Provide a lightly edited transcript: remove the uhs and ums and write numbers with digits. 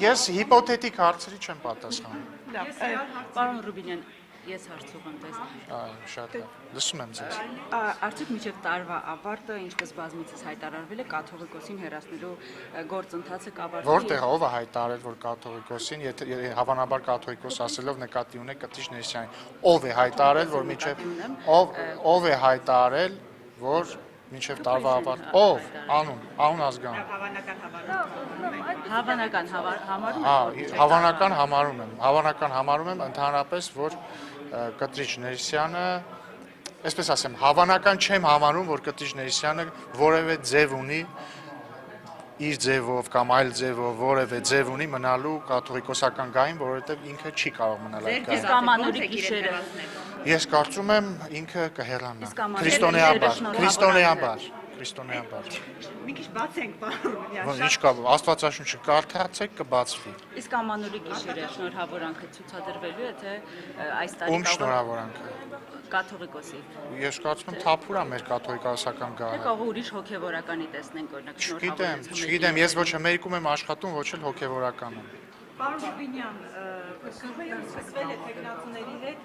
Ես հիպոթետիկ հարցերի չեմ պատասխանում։ Պարոն Ռուբինյան, ես հարց ուղղեմ ձեզ։ Շատ լավ։ Լսում եմ ձեզ։ Արդյոք մինչև տարվա ավարտը, ինչպես բազմիցս հայտարարվել է, կաթողիկոսին հեռացնելու գործընթացը կավարտվի։ Որտեղ ով է հայտարարել, որ կաթողիկոսին, եթե հավանաբար կաթողիկոս ասելով նկատի ունեք Կտիչ Ներսյանին, ով է հայտարարել, որ մինչև ով է հայտարարել, որ մինչև տարվա ավարտ, ով, անուն ազգանուն։ Հավանական համարում Հավանական համարում եմ ընդհանրապես, որ Կտիչ Ներսյանը, այսպես ասեմ, հավանական չեմ համարում, որ Կտիչ Ներսյանը որևէ ձև ունի իր ձևով կամ այլ ձևով որևէ ձև ունի մնալու կաթողիկոսական գահին, որովհետև ինքը չի կարող մնալ այդ գահին։ Իսկ ամանորի գիշերը Ես կարծում եմ ինքը կհեռանա։ Քրիստոնեաբար։ Մի քիչ բացենք, պարոն։ Ինչ կա, Աստվածաշունչը կարդացեք կբացվի։ Իսկ ամանորի գիշերը շնորհավորանքը ցուցադրվելու է, թե այս տարի Ում շնորհավորանքը։ կաթողիկոսի։ Ես կարծում եմ թափուր է մեր կաթողիկոսական գահը։ Կարող ուրիշ հոգևորականի տեսնենք, օրինակ Չգիտեմ, ես ոչ Ամերիկում եմ աշխատում, ոչ էլ հոգևորականում։ Պարոն Ռուբինյան, սկսվել է տեխնացուների հետ